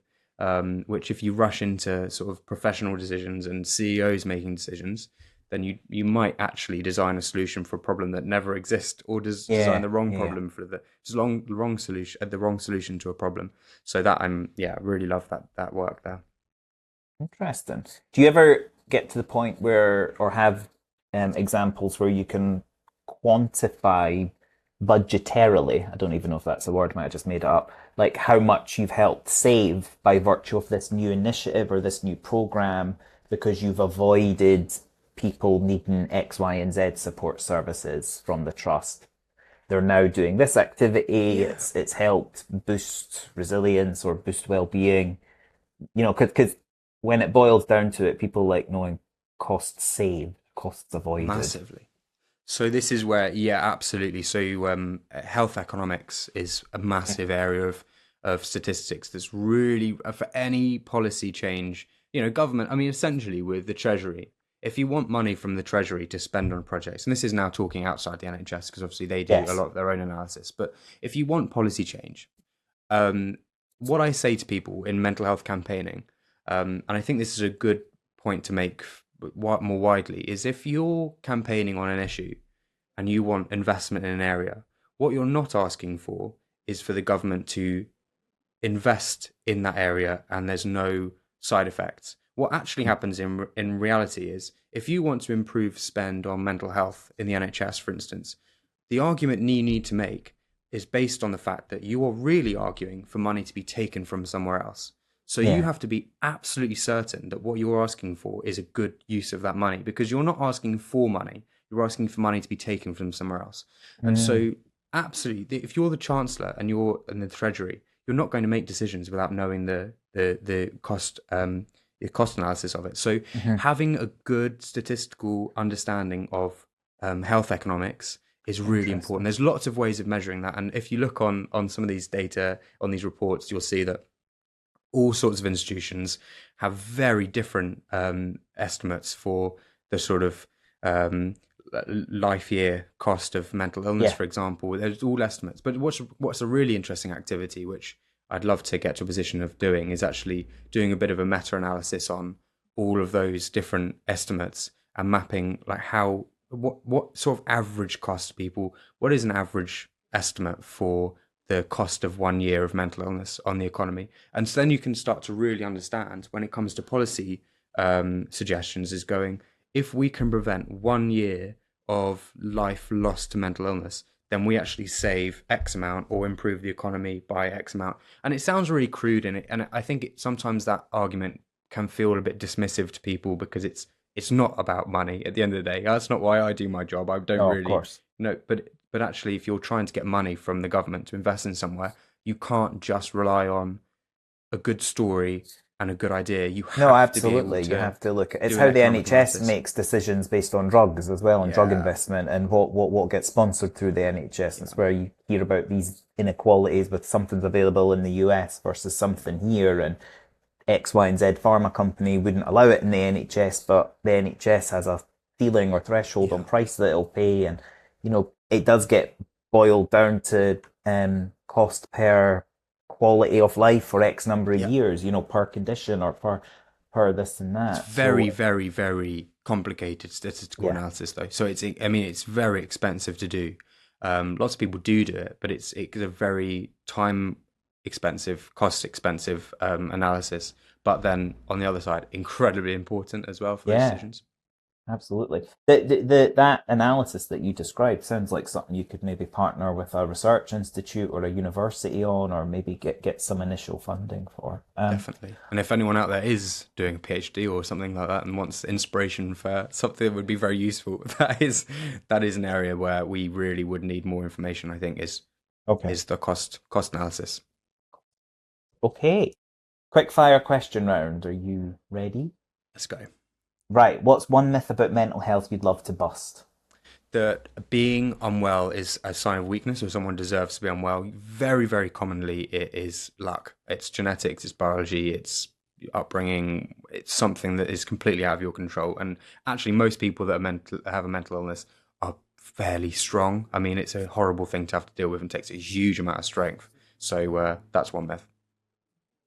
Which if you rush into sort of professional decisions and CEOs making decisions, then you might actually design a solution for a problem that never exists, or design
Yeah.
the wrong
Yeah.
problem for the wrong solution, the wrong solution to a problem. So that really love that work there.
Interesting. Do you ever get to the point where, or have examples where you can quantify budgetarily? I don't even know if that's a word, I might have just made it up. Like how much you've helped save by virtue of this new initiative or this new program because you've avoided people needing X, Y, and Z support services from the trust. They're now doing this activity.
Yeah.
It's helped boost resilience or boost well-being, because when it boils down to it, people like knowing costs saved, costs avoided.
Massively. So this is where, yeah, absolutely. So health economics is a
Yeah.
massive area of statistics that's really for any policy change. Government. I mean, essentially, with the Treasury, if you want money from the Treasury to spend on projects, and this is now talking outside the NHS because obviously they do a
Yes.
lot of their own analysis. But if you want policy change, um, what I say to people in mental health campaigning, and I think this is a good point to make more widely, is if you're campaigning on an issue and you want investment in an area, what you're not asking for is for the government to invest in that area, and there's no side effects. What actually happens in reality is if you want to improve spend on mental health in the NHS, for instance, the argument you need to make is based on the fact that you are really arguing for money to be taken from somewhere else. So you
Yeah.
have to be absolutely certain that what you're asking for is a good use of that money, because you're not asking for money, you're asking for money to be taken from somewhere else. And
Mm.
so, absolutely, if you're the Chancellor and you're in the Treasury, you're not going to make decisions without knowing the cost analysis of it. So
Hmm.
having a good statistical understanding of health economics is really important.
Interesting.
There's lots of ways of measuring that, and if you look on some of these data, on these reports, you'll see that all sorts of institutions have very different estimates for the sort of um, life year cost of mental illness,
Yeah.
for example. There's all estimates. But what's a really interesting activity, which I'd love to get to a position of doing, is actually doing a bit of a meta-analysis on all of those different estimates and mapping like what sort of average cost people, what is an average estimate for the cost of 1 year of mental illness on the economy. And so then you can start to really understand when it comes to policy suggestions, is going, if we can prevent 1 year of life lost to mental illness, then we actually save X amount or improve the economy by X amount. And it sounds really crude, and I think sometimes that argument can feel a bit dismissive to people because it's not about money at the end of the day. That's not why I do my job. I don't
No, of
really
course.
know, but actually, if you're trying to get money from the government to invest in somewhere, you can't just rely on a good story and a good idea. You
No,
have to be able
absolutely. You
to
have to look at it's
do an
how the
economic
NHS
analysis.
makes decisions based on drugs as well, and drug
Yeah,
investment, and what gets sponsored through the NHS. That's
yeah,
where you hear about these inequalities with something's available in the US versus something here, and X, Y, and Z pharma company wouldn't allow it in the NHS, but the NHS has a ceiling or threshold on
yeah,
price that it'll pay, and it does get boiled down to cost per quality of life for X number of
yeah.
years, per condition or per this and
It's
that.
very,
So
very, very complicated statistical
yeah,
analysis, though. So I mean, it's very expensive to do. Lots of people do it, but it's a very time expensive, cost expensive analysis. But then on the other side, incredibly important as well for those
yeah.
decisions.
Absolutely. That analysis that you described sounds like something you could maybe partner with a research institute or a university on, or maybe get some initial funding for.
Definitely. And if anyone out there is doing a PhD or something like that and wants inspiration for something that would be very useful, that is an area where we really would need more information, I think,
Okay.
is the cost analysis.
Okay. Quick fire question round. Are you ready?
Let's go.
Right. What's one myth about mental health you'd love to bust?
That being unwell is a sign of weakness, or someone deserves to be unwell. Very, very commonly, it is luck. It's genetics, it's biology, it's upbringing. It's something that is completely out of your control. And actually, most people that have a mental illness are fairly strong. I mean, it's a horrible thing to have to deal with and takes a huge amount of strength. So that's one myth.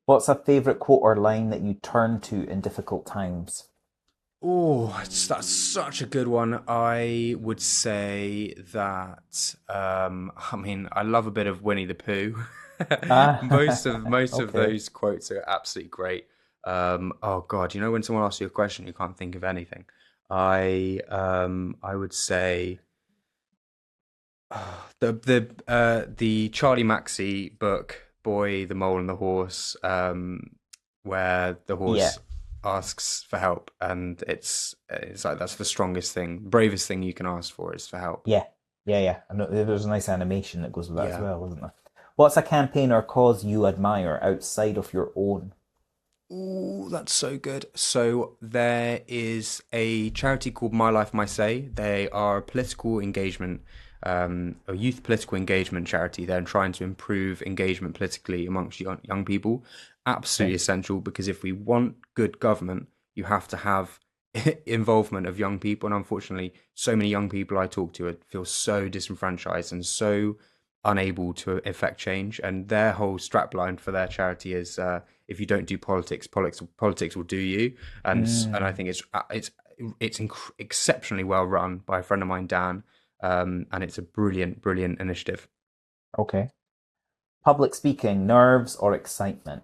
What's a favorite quote or line that you turn to in difficult times?
Oh, that's such a good one. I would say that. I mean, I love a bit of Winnie the Pooh. most
Ah,
of most of
okay.
those quotes are absolutely great. Oh God, when someone asks you a question, you can't think of anything. I would say the Charlie Maxey book, Boy, the Mole and the Horse, where the
Yeah.
horse asks for help, and it's like that's the strongest thing, bravest thing you can ask for is for help.
Yeah. Yeah, yeah. I know there's a nice animation that goes with that as
Yeah.
well, isn't there? What's a campaign or cause you admire outside of your own?
Oh, that's so good. So there is a charity called My Life My Say. They are a political engagement, a youth political engagement charity. They're trying to improve engagement politically amongst young people.
Okay.
Absolutely essential, because if we want good government, you have to have involvement of young people. And unfortunately, so many young people I talk to feel so disenfranchised and so unable to effect change. And their whole strapline for their charity is, if you don't do politics will do you. And I
Mm,
think it's exceptionally well run by a friend of mine, Dan, and it's a brilliant initiative.
okay. Public speaking, nerves or excitement?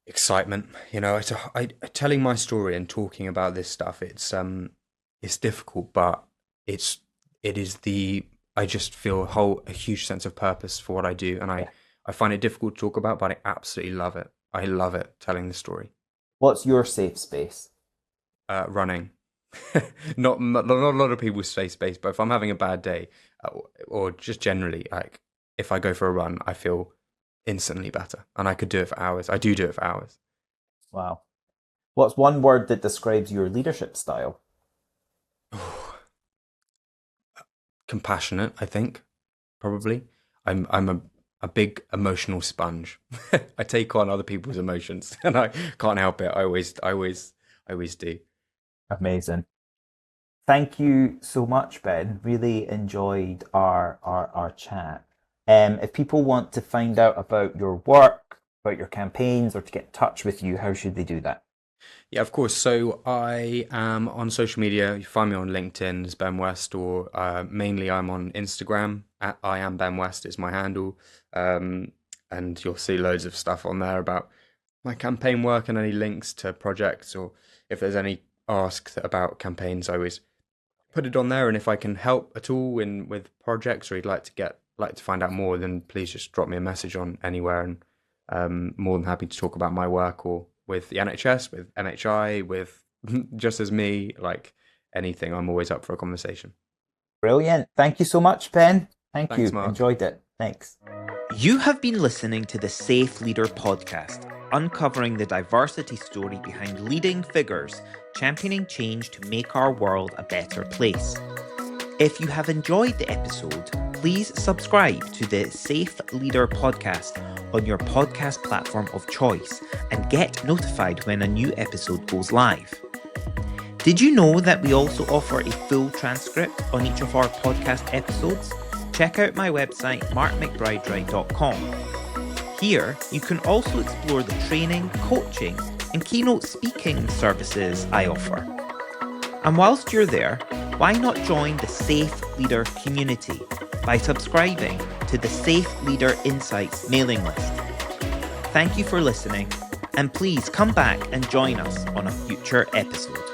excitement. You know, telling my story and talking about this stuff, it's difficult, but it is the I just feel a huge sense of purpose for what I do, and
Yeah.
I find it difficult to talk about, but I absolutely love it. I love it telling the story.
What's your safe space?
Running. Not a lot of people say space, but if I'm having a bad day, or just generally, like if I go for a run, I feel instantly better, and I could do it for hours. I do it for hours.
Wow. What's one word that describes your leadership style?
Compassionate, I think, probably. I'm a big emotional sponge. I take on other people's emotions, and I can't help it. I always do.
Amazing. Thank you so much, Ben. Really enjoyed our chat. If people want to find out about your work, about your campaigns, or to get in touch with you, how should they do that?
Yeah, of course. So I am on social media. You find me on LinkedIn as Ben West, or mainly I'm on Instagram at I am Ben West is my handle. And you'll see loads of stuff on there about my campaign work and any links to projects, or if there's any asks about campaigns, I always put it on there. And if I can help at all in with projects, or you'd like to find out more, then please just drop me a message on anywhere, and more than happy to talk about my work, or with the NHS, with NHI, with just as me, like anything. I'm always up for a conversation.
Brilliant. Thank you so much, Ben. Thank
Thanks,
you.
Mark.
Enjoyed it. Thanks. You have been listening to the Safe Leader podcast, uncovering the diversity story behind leading figures championing change to make our world a better place. If you have enjoyed the episode, please subscribe to the Safe Leader podcast on your podcast platform of choice and get notified when a new episode goes live. Did you know that we also offer a full transcript on each of our podcast episodes? Check out my website, McBride-Wright.com. Here, you can also explore the training, coaching, and keynote speaking services I offer. And whilst you're there, why not join the Safe Leader community by subscribing to the Safe Leader Insights mailing list? Thank you for listening, and please come back and join us on a future episode.